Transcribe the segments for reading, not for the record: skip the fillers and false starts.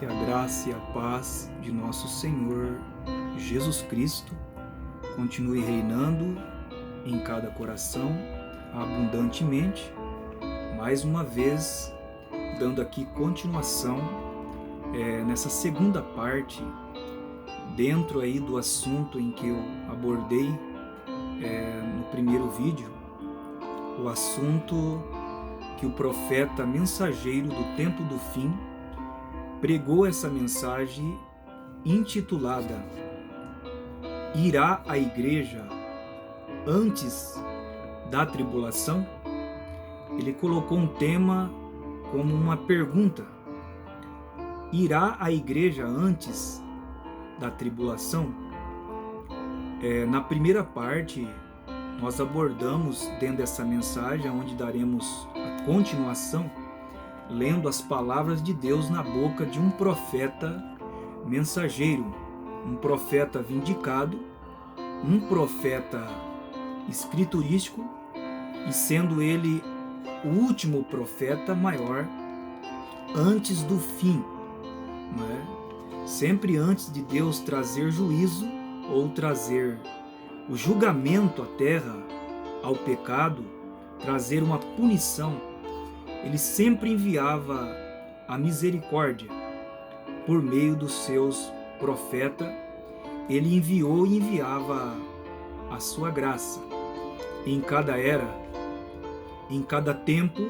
Que a graça e a paz de nosso Senhor Jesus Cristo continue reinando em cada coração abundantemente. Mais uma vez, dando aqui continuação nessa segunda parte, dentro aí do assunto em que eu abordei no primeiro vídeo, o assunto que o profeta mensageiro do tempo do fim pregou essa mensagem intitulada Irá a igreja antes da tribulação? Ele colocou um tema como uma pergunta: irá a igreja antes da tribulação? Na primeira parte, nós abordamos dentro dessa mensagem, onde daremos a continuação, lendo as palavras de Deus na boca de um profeta mensageiro, um profeta vindicado, um profeta escriturístico, e sendo ele o último profeta maior antes do fim, não é? Sempre antes de Deus trazer juízo ou trazer o julgamento à terra, ao pecado, trazer uma punição, ele sempre enviava a misericórdia por meio dos seus profetas. Ele enviou e enviava a sua graça em cada era, em cada tempo,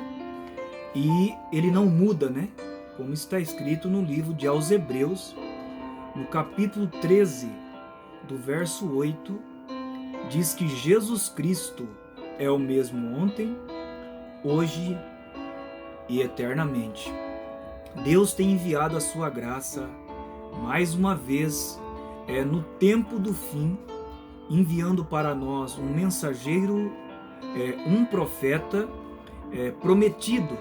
e ele não muda, né? Como está escrito no livro de aos Hebreus, no capítulo 13, do verso 8, diz que Jesus Cristo é o mesmo ontem, hoje e eternamente. Deus tem enviado a sua graça mais uma vez no tempo do fim, enviando para nós um mensageiro, um profeta prometido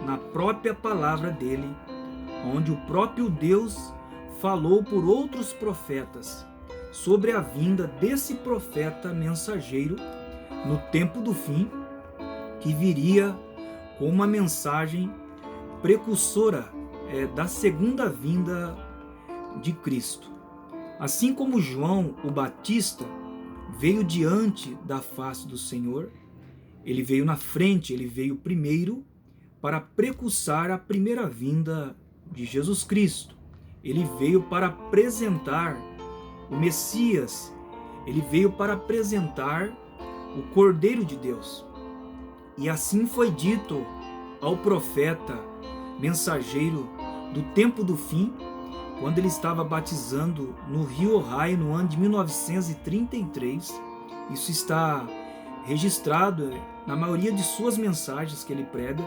na própria palavra dele, onde o próprio Deus falou por outros profetas sobre a vinda desse profeta mensageiro no tempo do fim, que viria com uma mensagem precursora da segunda vinda de Cristo. Assim como João o Batista veio diante da face do Senhor, ele veio na frente, ele veio primeiro para precursar a primeira vinda de Jesus Cristo. Ele veio para apresentar o Messias, ele veio para apresentar o Cordeiro de Deus. E assim foi dito ao profeta mensageiro do tempo do fim, quando ele estava batizando no Rio Ohio no ano de 1933. Isso está registrado na maioria de suas mensagens que ele prega,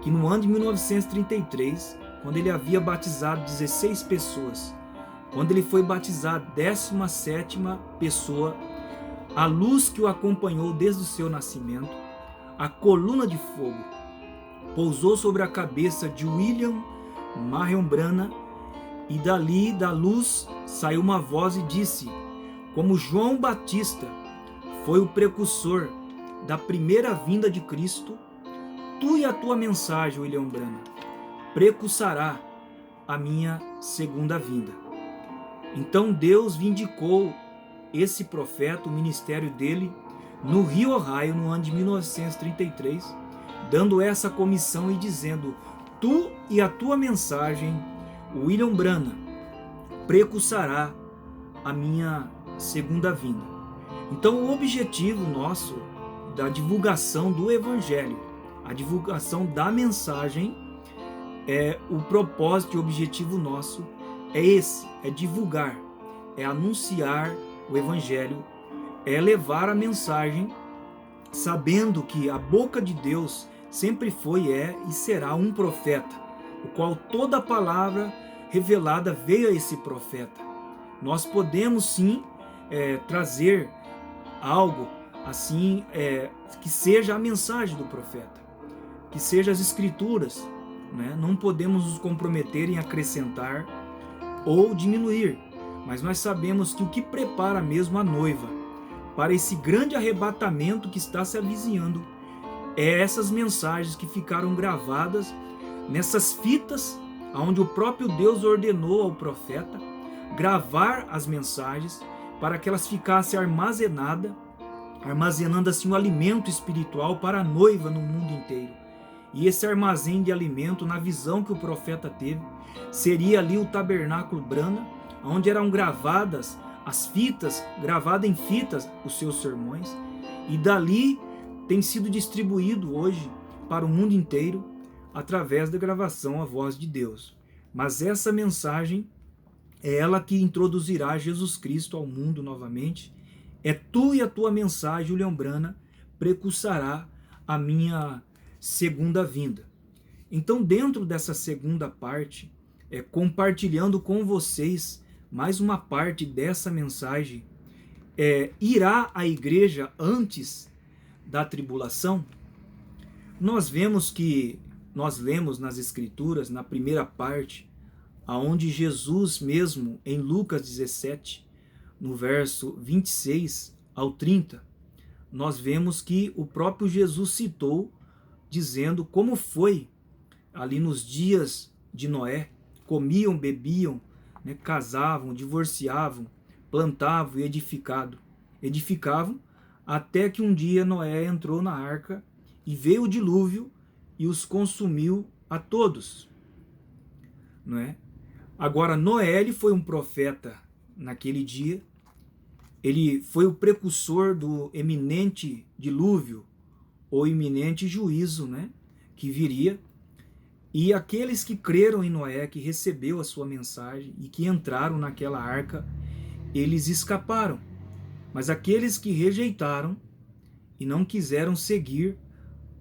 que no ano de 1933, quando ele havia batizado 16 pessoas, quando ele foi batizar a 17ª pessoa, a luz que o acompanhou desde o seu nascimento, a coluna de fogo, pousou sobre a cabeça de William Marion Branham, e dali da luz saiu uma voz e disse: como João Batista foi o precursor da primeira vinda de Cristo, tu e a tua mensagem, William Branham, precursará a minha segunda vinda. Então Deus vindicou esse profeta, o ministério dele, no Rio Ohio, no ano de 1933, dando essa comissão e dizendo: tu e a tua mensagem, William Branham, precursará a minha segunda vinda. Então o objetivo nosso da divulgação do Evangelho, a divulgação da mensagem, o propósito e objetivo nosso é esse, é divulgar, é anunciar o Evangelho, é levar a mensagem, sabendo que a boca de Deus sempre foi, e será um profeta, o qual toda a palavra revelada veio a esse profeta. Nós podemos sim trazer algo assim, que seja a mensagem do profeta, que seja as escrituras, né? Não podemos nos comprometer em acrescentar ou diminuir, mas nós sabemos que o que prepara mesmo a noiva para esse grande arrebatamento que está se avizinhando é essas mensagens que ficaram gravadas nessas fitas onde o próprio Deus ordenou ao profeta gravar as mensagens para que elas ficassem armazenando assim o alimento espiritual para a noiva no mundo inteiro. E esse armazém de alimento, na visão que o profeta teve, seria ali o tabernáculo Brana, onde eram gravadas as fitas, gravada em fitas os seus sermões, e dali tem sido distribuído hoje para o mundo inteiro através da gravação A Voz de Deus. Mas essa mensagem é ela que introduzirá Jesus Cristo ao mundo novamente. É tu e a tua mensagem, William Brana, precursará a minha segunda vinda. Então, dentro dessa segunda parte, compartilhando com vocês mais uma parte dessa mensagem, irá a igreja antes da tribulação? Nós lemos nas Escrituras, na primeira parte, aonde Jesus mesmo, em Lucas 17, no verso 26 ao 30, nós vemos que o próprio Jesus citou, dizendo como foi ali nos dias de Noé: comiam, bebiam, casavam, divorciavam, plantavam e edificavam, até que um dia Noé entrou na arca e veio o dilúvio e os consumiu a todos. Não é? Agora, Noé, ele foi um profeta naquele dia, ele foi o precursor do eminente dilúvio, ou iminente juízo, que viria. E aqueles que creram em Noé, que recebeu a sua mensagem e que entraram naquela arca, eles escaparam. Mas aqueles que rejeitaram e não quiseram seguir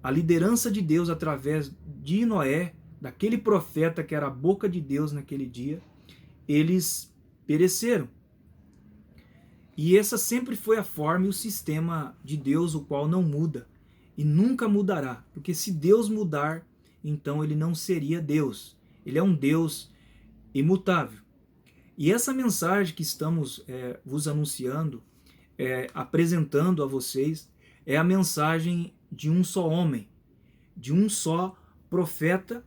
a liderança de Deus através de Noé, daquele profeta que era a boca de Deus naquele dia, eles pereceram. E essa sempre foi a forma e o sistema de Deus, o qual não muda e nunca mudará, porque se Deus mudar, então ele não seria Deus. Ele é um Deus imutável. E essa mensagem que estamos vos anunciando, apresentando a vocês, é a mensagem de um só homem, de um só profeta,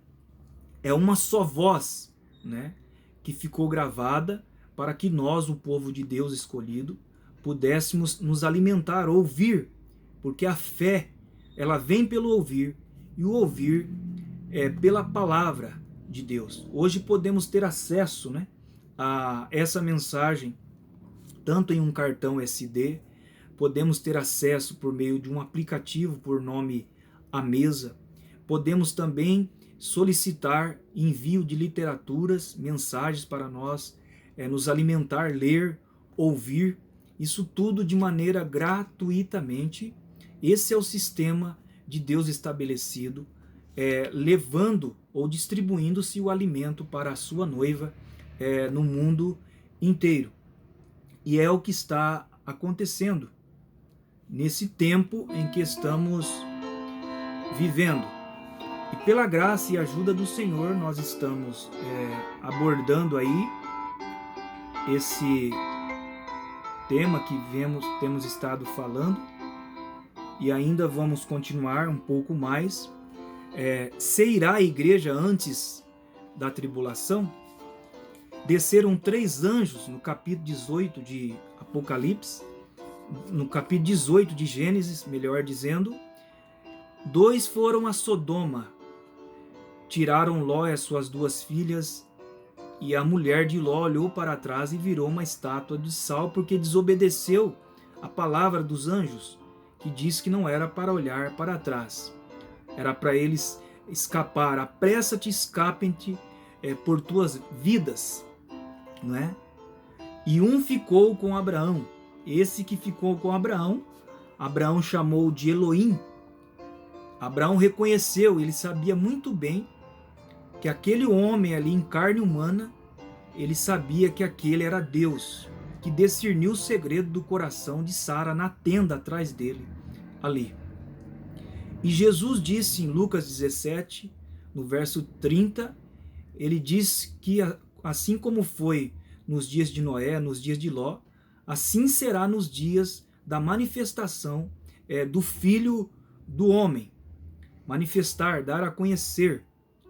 é uma só voz, que ficou gravada para que nós, o povo de Deus escolhido, pudéssemos nos alimentar, ouvir, porque a fé, ela vem pelo ouvir, e o ouvir pela palavra de Deus. Hoje podemos ter acesso a essa mensagem, tanto em um cartão SD, podemos ter acesso por meio de um aplicativo por nome A Mesa, podemos também solicitar envio de literaturas, mensagens para nós, nos alimentar, ler, ouvir, isso tudo de maneira gratuitamente. Esse é o sistema de Deus estabelecido, levando ou distribuindo-se o alimento para a sua noiva no mundo inteiro. E é o que está acontecendo nesse tempo em que estamos vivendo. E pela graça e ajuda do Senhor, nós estamos abordando aí esse tema que temos estado falando, e ainda vamos continuar um pouco mais. Se irá a igreja antes da tribulação? Desceram 3 anjos no capítulo 18 de Apocalipse, no capítulo 18 de Gênesis, melhor dizendo. 2 foram a Sodoma, tiraram Ló e as suas 2 filhas, e a mulher de Ló olhou para trás e virou uma estátua de sal, porque desobedeceu a palavra dos anjos, que diz que não era para olhar para trás, era para eles escapar. Apressa-te, escapem-te por tuas vidas, não é? E um ficou com Abraão. Esse que ficou com Abraão, Abraão chamou de Elohim. Abraão reconheceu, ele sabia muito bem que aquele homem ali em carne humana, ele sabia que aquele era Deus, que discerniu o segredo do coração de Sara na tenda atrás dele, ali. E Jesus disse em Lucas 17, no verso 30, ele diz que assim como foi nos dias de Noé, nos dias de Ló, assim será nos dias da manifestação do Filho do Homem. Manifestar, dar a conhecer,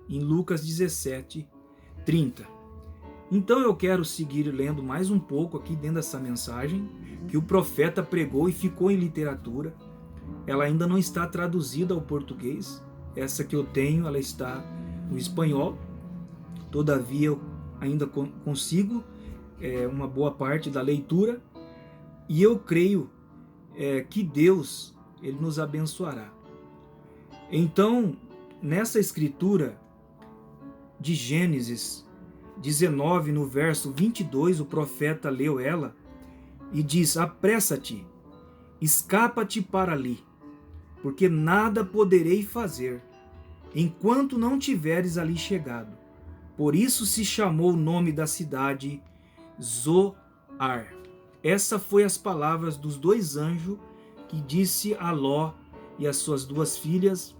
em Lucas 17, 30. Então eu quero seguir lendo mais um pouco aqui dentro dessa mensagem que o profeta pregou e ficou em literatura. Ela ainda não está traduzida ao português. Essa que eu tenho, ela está no espanhol. Todavia eu ainda consigo uma boa parte da leitura. E eu creio que Deus ele nos abençoará. Então, nessa escritura de Gênesis 19, no verso 22, o profeta leu ela e diz: apressa-te, escapa-te para ali, porque nada poderei fazer, enquanto não tiveres ali chegado. Por isso se chamou o nome da cidade Zoar. Essa foi as palavras dos dois anjos que disse a Ló e as suas duas filhas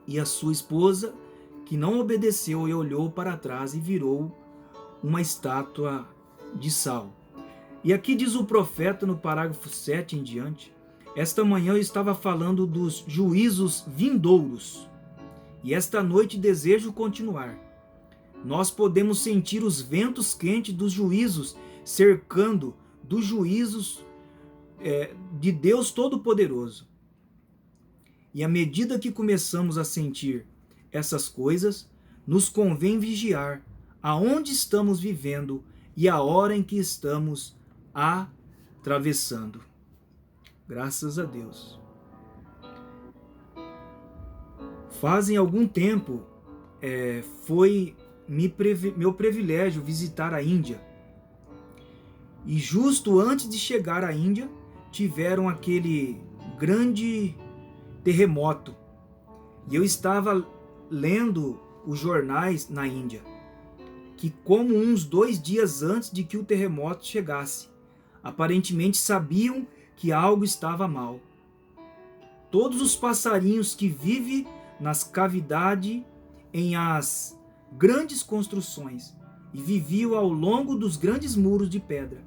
e a sua esposa, que não obedeceu e olhou para trás e virou uma estátua de sal. E aqui diz o profeta no parágrafo 7 em diante: esta manhã eu estava falando dos juízos vindouros, e esta noite desejo continuar. Nós podemos sentir os ventos quentes dos juízos cercando dos juízos de Deus Todo-Poderoso. E à medida que começamos a sentir essas coisas, nos convém vigiar aonde estamos vivendo e a hora em que estamos atravessando. Graças a Deus. Fazem algum tempo foi meu privilégio visitar a Índia. E justo antes de chegar à Índia, tiveram aquele grande terremoto. E eu estava lendo os jornais na Índia, que como uns 2 dias antes de que o terremoto chegasse, aparentemente sabiam que algo estava mal. Todos os passarinhos que vivem nas cavidades em as grandes construções e viviam ao longo dos grandes muros de pedra.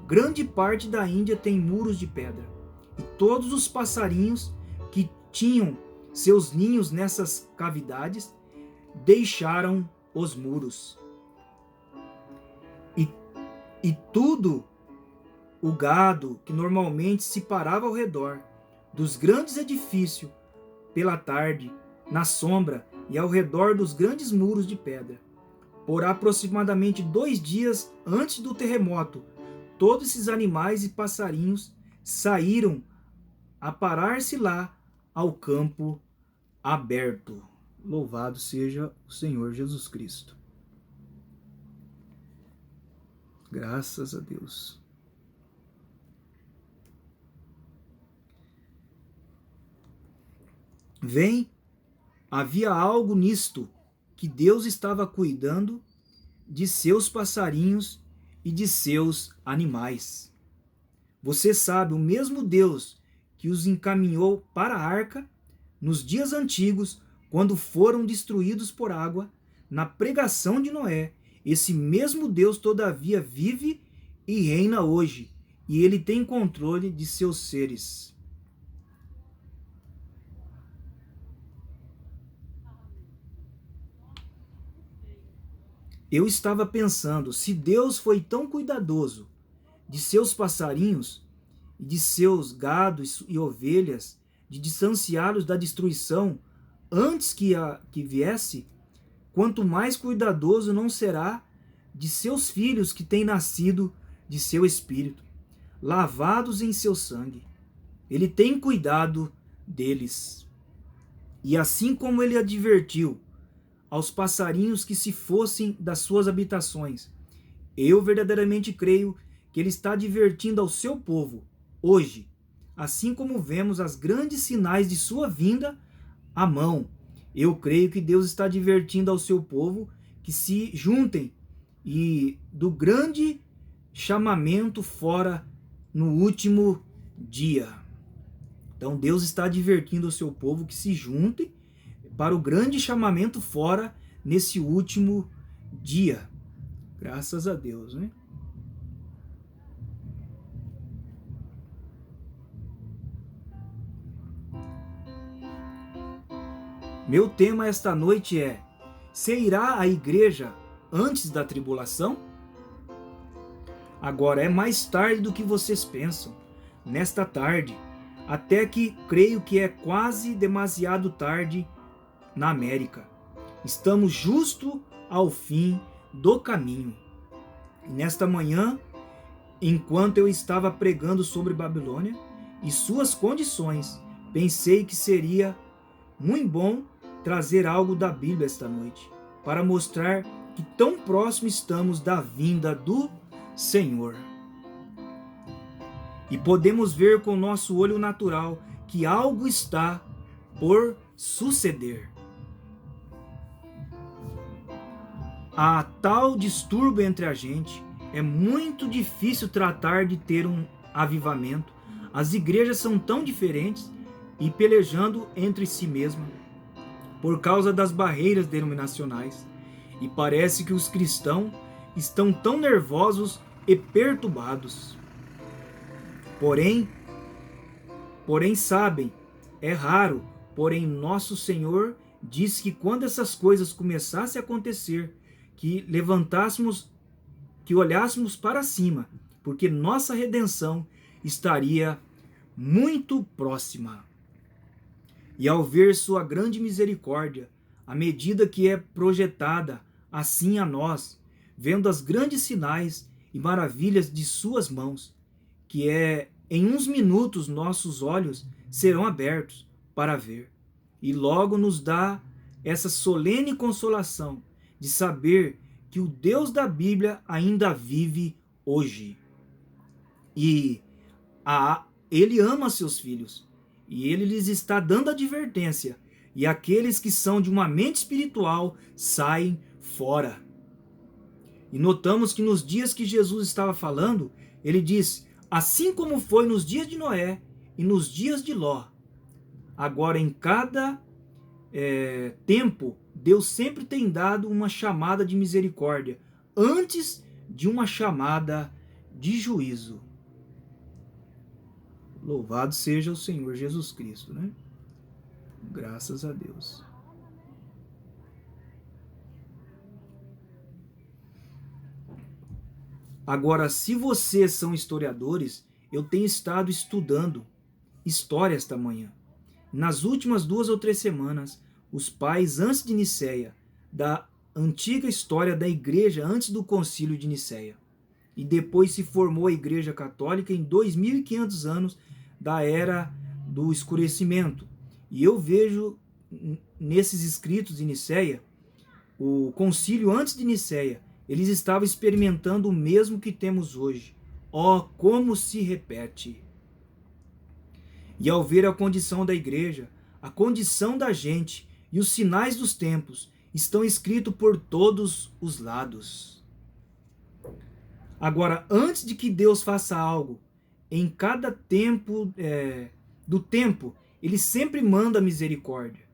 Grande parte da Índia tem muros de pedra. E todos os passarinhos que tinham seus ninhos nessas cavidades deixaram os muros. E tudo o gado que normalmente se parava ao redor dos grandes edifícios pela tarde, na sombra e ao redor dos grandes muros de pedra. Por aproximadamente 2 dias antes do terremoto, todos esses animais e passarinhos saíram a parar-se lá ao campo aberto. Louvado seja o Senhor Jesus Cristo. Graças a Deus. Havia algo nisto, que Deus estava cuidando de seus passarinhos e de seus animais. Você sabe, o mesmo Deus que os encaminhou para a arca nos dias antigos, quando foram destruídos por água, na pregação de Noé, esse mesmo Deus todavia vive e reina hoje, e ele tem controle de seus seres. Eu estava pensando, se Deus foi tão cuidadoso de seus passarinhos e de seus gados e ovelhas, de distanciá-los da destruição antes que viesse, quanto mais cuidadoso não será de seus filhos que têm nascido de seu espírito, lavados em seu sangue. Ele tem cuidado deles. E assim como ele advertiu aos passarinhos que se fossem das suas habitações, eu verdadeiramente creio que ele está advertindo ao seu povo hoje, assim como vemos as grandes sinais de sua vinda à mão. Eu creio que Deus está advertindo ao seu povo que se juntem e do grande chamamento fora no último dia. Então Deus está advertindo ao seu povo que se juntem para o grande chamamento fora nesse último dia. Graças a Deus, né? Meu tema esta noite é: você irá à igreja antes da tribulação? Agora é mais tarde do que vocês pensam, nesta tarde, até que creio que é quase demasiado tarde na América. Estamos justo ao fim do caminho. E nesta manhã, enquanto eu estava pregando sobre Babilônia e suas condições, pensei que seria muito bom trazer algo da Bíblia esta noite, para mostrar que tão próximo estamos da vinda do Senhor. E podemos ver com nosso olho natural que algo está por suceder. Há tal distúrbio entre a gente, é muito difícil tratar de ter um avivamento. As igrejas são tão diferentes e pelejando entre si mesmas por causa das barreiras denominacionais. E parece que os cristãos estão tão nervosos e perturbados. Porém sabem, é raro, porém nosso Senhor disse que quando essas coisas começassem a acontecer, que levantássemos, que olhássemos para cima, porque nossa redenção estaria muito próxima. E ao ver sua grande misericórdia, à medida que é projetada assim a nós, vendo as grandes sinais e maravilhas de suas mãos, que em uns minutos nossos olhos serão abertos para ver. E logo nos dá essa solene consolação de saber que o Deus da Bíblia ainda vive hoje. E Ele ama seus filhos. E Ele lhes está dando advertência. E aqueles que são de uma mente espiritual saem fora. E notamos que nos dias que Jesus estava falando, Ele disse: assim como foi nos dias de Noé e nos dias de Ló. Agora, em cada tempo, Deus sempre tem dado uma chamada de misericórdia antes de uma chamada de juízo. Louvado seja o Senhor Jesus Cristo, né? Graças a Deus. Agora, se vocês são historiadores, eu tenho estado estudando história esta manhã. Nas últimas 2 ou 3 semanas, os pais antes de Nicéia, da antiga história da igreja antes do concílio de Nicéia. E depois se formou a igreja católica em 2500 anos da era do escurecimento. E eu vejo nesses escritos de Nicéia, o concílio antes de Nicéia, eles estavam experimentando o mesmo que temos hoje. Ó, como se repete! E ao ver a condição da igreja, a condição da gente e os sinais dos tempos estão escritos por todos os lados. Agora, antes de que Deus faça algo, em cada tempo do tempo, Ele sempre manda misericórdia.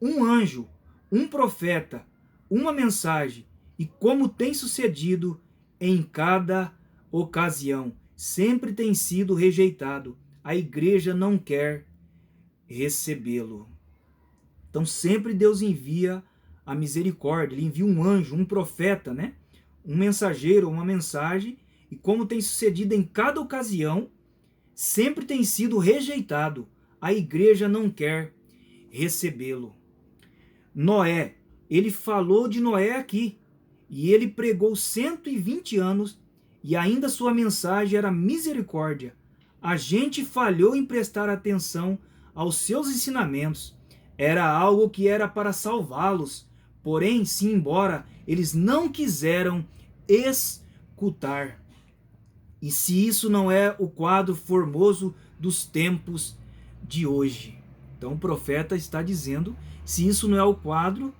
Um anjo, um profeta, uma mensagem, e como tem sucedido em cada ocasião, sempre tem sido rejeitado. A igreja não quer recebê-lo. Então sempre Deus envia a misericórdia, Ele envia um anjo, um profeta, né? Um mensageiro, uma mensagem, e como tem sucedido em cada ocasião, sempre tem sido rejeitado. A igreja não quer recebê-lo. Noé, ele falou de Noé aqui, e ele pregou 120 anos, e ainda sua mensagem era misericórdia. A gente falhou em prestar atenção aos seus ensinamentos. Era algo que era para salvá-los, porém, se embora eles não quiseram escutar. E se isso não é o quadro formoso dos tempos de hoje? Então o profeta está dizendo, se isso não é o quadro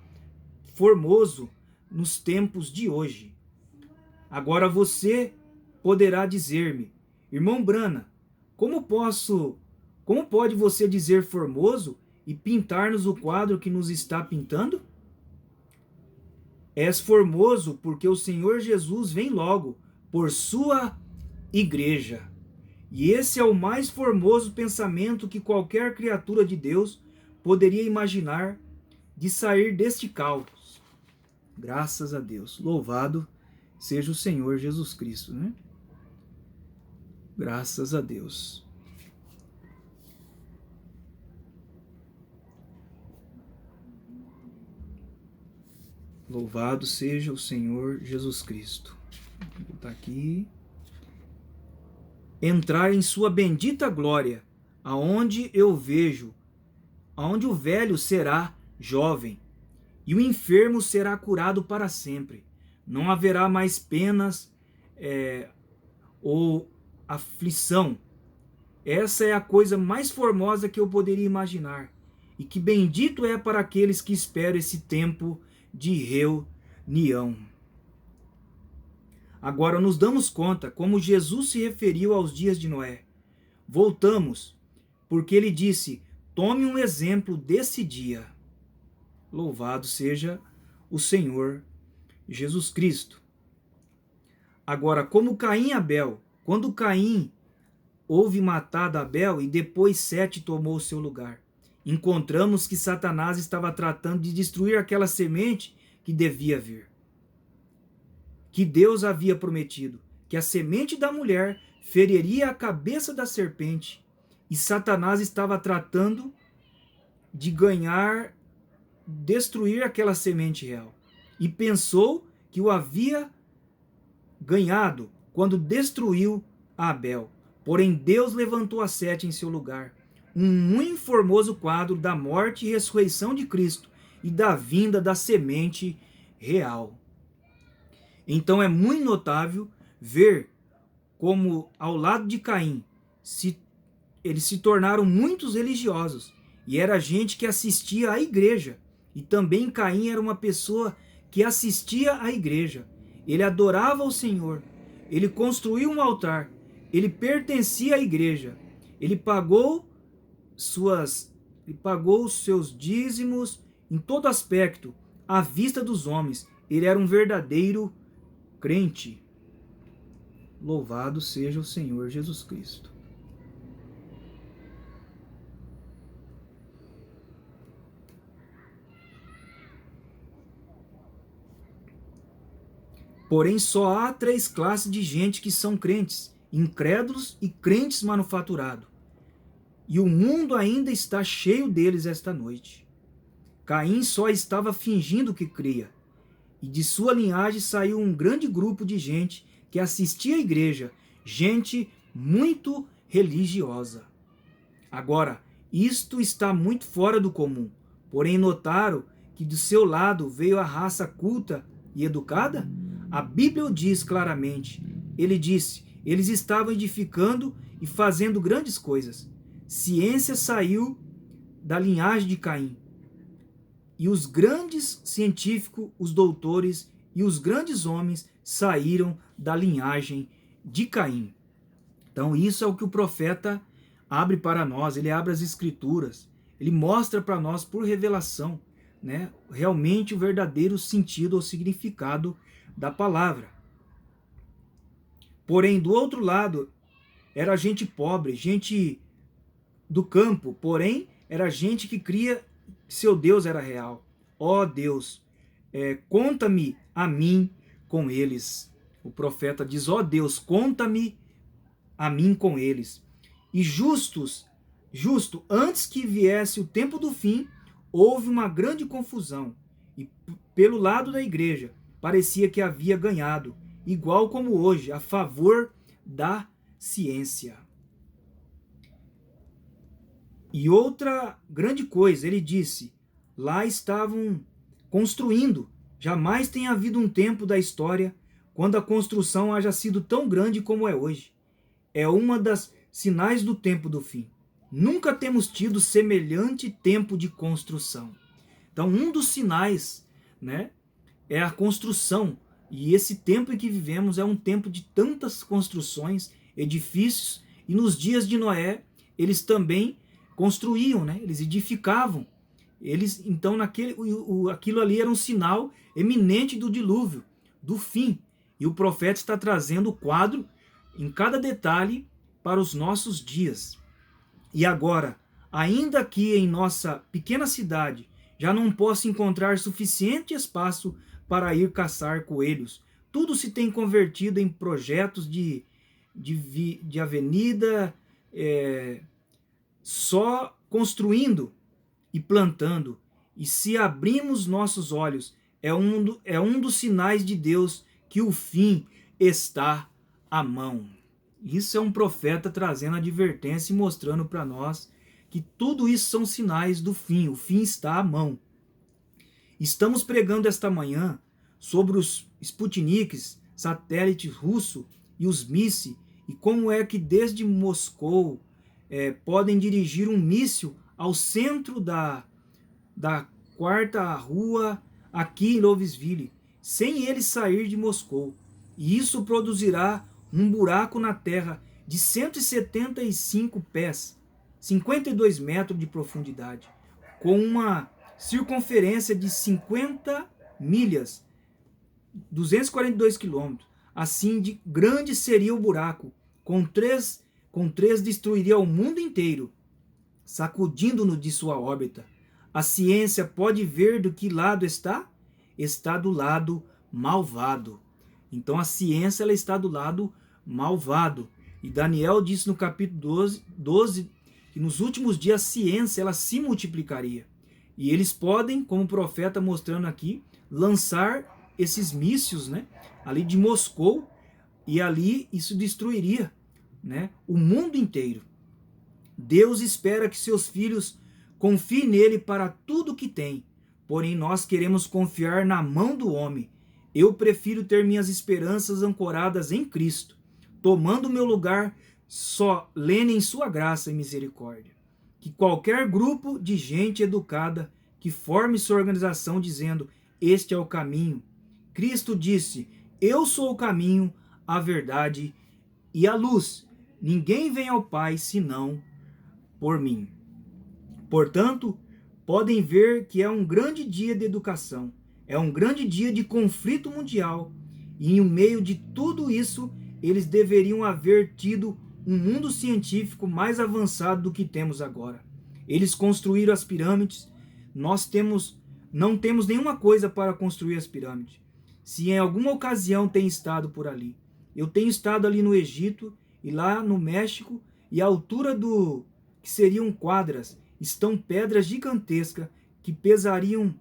formoso nos tempos de hoje. Agora você poderá dizer-me, irmão Brana, como pode você dizer formoso e pintar-nos o quadro que nos está pintando? És formoso porque o Senhor Jesus vem logo por sua igreja. E esse é o mais formoso pensamento que qualquer criatura de Deus poderia imaginar de sair deste caos. Graças a Deus. Louvado seja o Senhor Jesus Cristo, né? Graças a Deus. Louvado seja o Senhor Jesus Cristo. Vou botar aqui. Entrar em sua bendita glória, aonde o velho será jovem, e o enfermo será curado para sempre. Não haverá mais penas ou aflição. Essa é a coisa mais formosa que eu poderia imaginar. E que bendito é para aqueles que esperam esse tempo de reunião. Agora nos damos conta como Jesus se referiu aos dias de Noé. Voltamos, porque ele disse: tome um exemplo desse dia. Louvado seja o Senhor Jesus Cristo. Agora, como Caim e Abel, quando Caim houve matado Abel e depois Sete tomou o seu lugar, encontramos que Satanás estava tratando de destruir aquela semente que devia vir. Que Deus havia prometido, que a semente da mulher feriria a cabeça da serpente, e Satanás estava tratando de destruir aquela semente real. E pensou que o havia ganhado quando destruiu Abel. Porém, Deus levantou a Sete em seu lugar. Um muito formoso quadro da morte e ressurreição de Cristo e da vinda da semente real. Então é muito notável ver como ao lado de Caim eles se tornaram muitos religiosos, e era gente que assistia à igreja, e também Caim era uma pessoa que assistia à igreja. Ele adorava o Senhor, ele construiu um altar, ele pertencia à igreja, ele pagou os seus dízimos em todo aspecto, à vista dos homens. Ele era um verdadeiro crente. Louvado seja o Senhor Jesus Cristo. Porém, só há 3 classes de gente que são crentes: incrédulos e crentes manufaturados. E o mundo ainda está cheio deles esta noite. Caim só estava fingindo que cria. E de sua linhagem saiu um grande grupo de gente que assistia à igreja, gente muito religiosa. Agora, isto está muito fora do comum. Porém, notaram que do seu lado veio a raça culta e educada? A Bíblia o diz claramente. Ele disse: eles estavam edificando e fazendo grandes coisas. Ciência saiu da linhagem de Caim. E os grandes científicos, os doutores e os grandes homens saíram da linhagem de Caim. Então isso é o que o profeta abre para nós. Ele abre as escrituras, ele mostra para nós por revelação, né, realmente o verdadeiro sentido ou significado da palavra. Porém, do outro lado, era gente pobre, gente do campo, porém, era gente que cria que seu Deus era real. Ó Deus, conta-me a mim com eles. O profeta diz: ó Deus, conta-me a mim com eles. E justo, antes que viesse o tempo do fim, houve uma grande confusão. E pelo lado da igreja, parecia que havia ganhado, igual como hoje, a favor da ciência. E outra grande coisa, ele disse: lá estavam construindo. Jamais tem havido um tempo da história quando a construção haja sido tão grande como é hoje. É uma das sinais do tempo do fim. Nunca temos tido semelhante tempo de construção. Então, um dos sinais, né, é a construção. E esse tempo em que vivemos é um tempo de tantas construções, edifícios, e nos dias de Noé, eles também construíam, né? Eles edificavam. Então, aquilo ali era um sinal eminente do dilúvio, do fim. E o profeta está trazendo o quadro em cada detalhe para os nossos dias. E agora, ainda que em nossa pequena cidade já não possa encontrar suficiente espaço para ir caçar coelhos. Tudo se tem convertido em projetos de avenida, só construindo e plantando. E se abrimos nossos olhos, é um dos sinais de Deus que o fim está à mão. Isso é um profeta trazendo advertência e mostrando para nós que tudo isso são sinais do fim. O fim está à mão. Estamos pregando esta manhã sobre os Sputniks, satélite russo, e os mísseis, e como é que desde Moscou podem dirigir um míssil ao centro da quarta rua aqui em Louisville, sem ele sair de Moscou. E isso produzirá um buraco na terra de 175 pés, 52 metros de profundidade, com uma circunferência de 50 milhas, 242 quilômetros. Assim de grande seria o buraco. Com três destruiria o mundo inteiro, sacudindo-no de sua órbita. A ciência pode ver do que lado está? Está do lado malvado. Então a ciência ela está do lado malvado. E Daniel disse no capítulo 12 que nos últimos dias a ciência ela se multiplicaria. E eles podem, como o profeta mostrando aqui, lançar esses mísseis, ali de Moscou, e ali isso destruiria, o mundo inteiro. Deus espera que seus filhos confiem nele para tudo que tem, porém nós queremos confiar na mão do homem. Eu prefiro ter minhas esperanças ancoradas em Cristo, tomando meu lugar solene em sua graça e misericórdia. Que qualquer grupo de gente educada que forme sua organização dizendo, este é o caminho. Cristo disse, eu sou o caminho, a verdade e a luz. Ninguém vem ao Pai senão por mim. Portanto, podem ver que é um grande dia de educação, é um grande dia de conflito mundial, e no meio de tudo isso, eles deveriam haver tido um mundo científico mais avançado do que temos agora. Eles construíram as pirâmides, nós não temos nenhuma coisa para construir as pirâmides. Se em alguma ocasião tem estado por ali, eu tenho estado ali no Egito e lá no México, e a altura que seriam quadras, estão pedras gigantescas que pesariam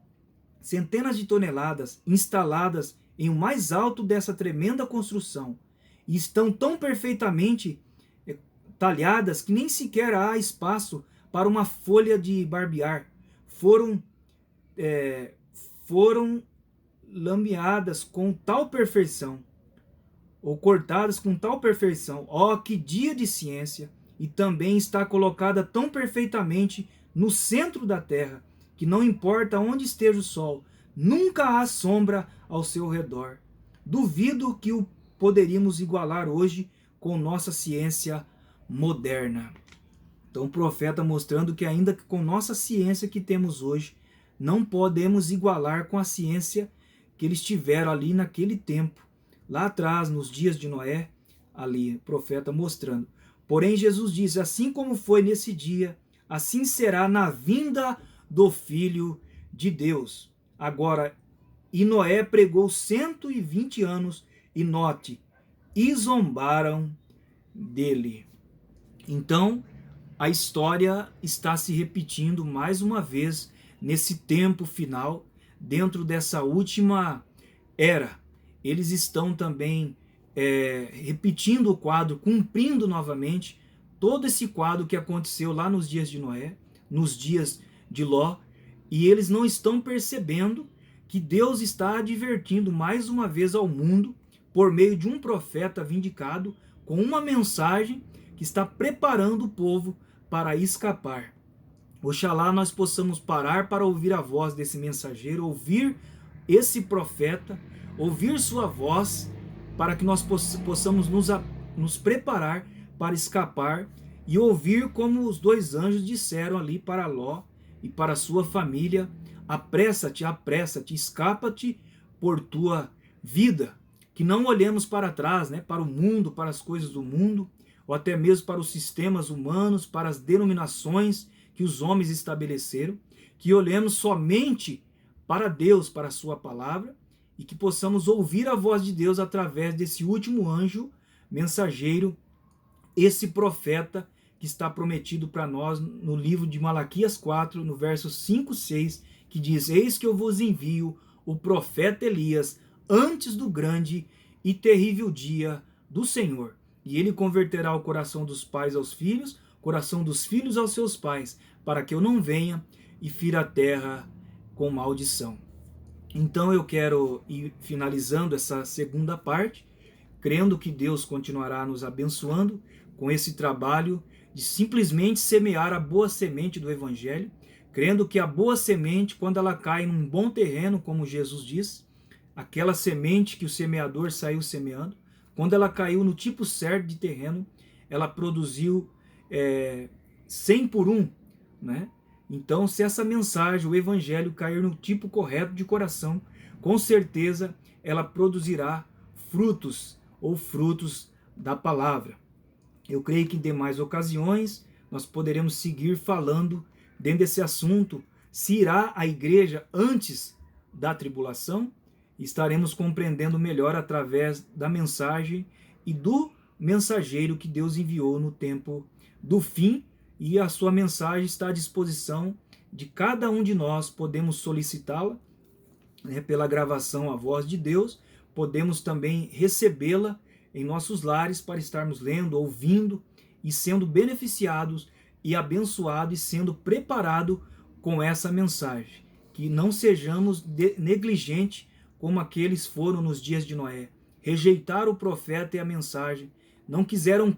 centenas de toneladas instaladas em o mais alto dessa tremenda construção, e estão tão perfeitamente talhadas que nem sequer há espaço para uma folha de barbear. Foram lameadas com tal perfeição, ou cortadas com tal perfeição. Ó, que dia de ciência! E também está colocada tão perfeitamente no centro da terra, que não importa onde esteja o sol, nunca há sombra ao seu redor. Duvido que o poderíamos igualar hoje com nossa ciência moderna. Então o profeta mostrando que ainda com nossa ciência que temos hoje, não podemos igualar com a ciência que eles tiveram ali naquele tempo, lá atrás, nos dias de Noé, ali, o profeta mostrando. Porém, Jesus diz, assim como foi nesse dia, assim será na vinda do Filho de Deus. Agora, e Noé pregou 120 anos, e note, e zombaram dele. Então, a história está se repetindo mais uma vez nesse tempo final, dentro dessa última era. Eles estão também repetindo o quadro, cumprindo novamente todo esse quadro que aconteceu lá nos dias de Noé, nos dias de Ló, e eles não estão percebendo que Deus está advertindo mais uma vez ao mundo, por meio de um profeta vindicado, com uma mensagem que está preparando o povo para escapar. Oxalá nós possamos parar para ouvir a voz desse mensageiro, ouvir esse profeta, ouvir sua voz, para que nós possamos nos preparar para escapar e ouvir como os dois anjos disseram ali para Ló e para sua família, apressa-te, apressa-te, escapa-te por tua vida. Que não olhemos para trás, para o mundo, para as coisas do mundo, ou até mesmo para os sistemas humanos, para as denominações que os homens estabeleceram, que olhemos somente para Deus, para a sua palavra, e que possamos ouvir a voz de Deus através desse último anjo mensageiro, esse profeta que está prometido para nós no livro de Malaquias 4, no verso 5, 6, que diz: eis que eu vos envio o profeta Elias antes do grande e terrível dia do Senhor. E ele converterá o coração dos pais aos filhos, o coração dos filhos aos seus pais, para que eu não venha e fira a terra com maldição. Então eu quero ir finalizando essa segunda parte, crendo que Deus continuará nos abençoando com esse trabalho de simplesmente semear a boa semente do Evangelho, crendo que a boa semente, quando ela cai num bom terreno, como Jesus diz, aquela semente que o semeador saiu semeando, quando ela caiu no tipo certo de terreno, ela produziu 100 por 1, né? Então, se essa mensagem, o Evangelho, cair no tipo correto de coração, com certeza ela produzirá frutos ou frutos da palavra. Eu creio que em demais ocasiões nós poderemos seguir falando dentro desse assunto, se irá a igreja antes da tribulação. Estaremos compreendendo melhor através da mensagem e do mensageiro que Deus enviou no tempo do fim, e a sua mensagem está à disposição de cada um de nós. Podemos solicitá-la, né, pela gravação A Voz de Deus, podemos também recebê-la em nossos lares para estarmos lendo, ouvindo e sendo beneficiados e abençoados e sendo preparados com essa mensagem. Que não sejamos negligentes como aqueles foram nos dias de Noé. Rejeitaram o profeta e a mensagem, não quiseram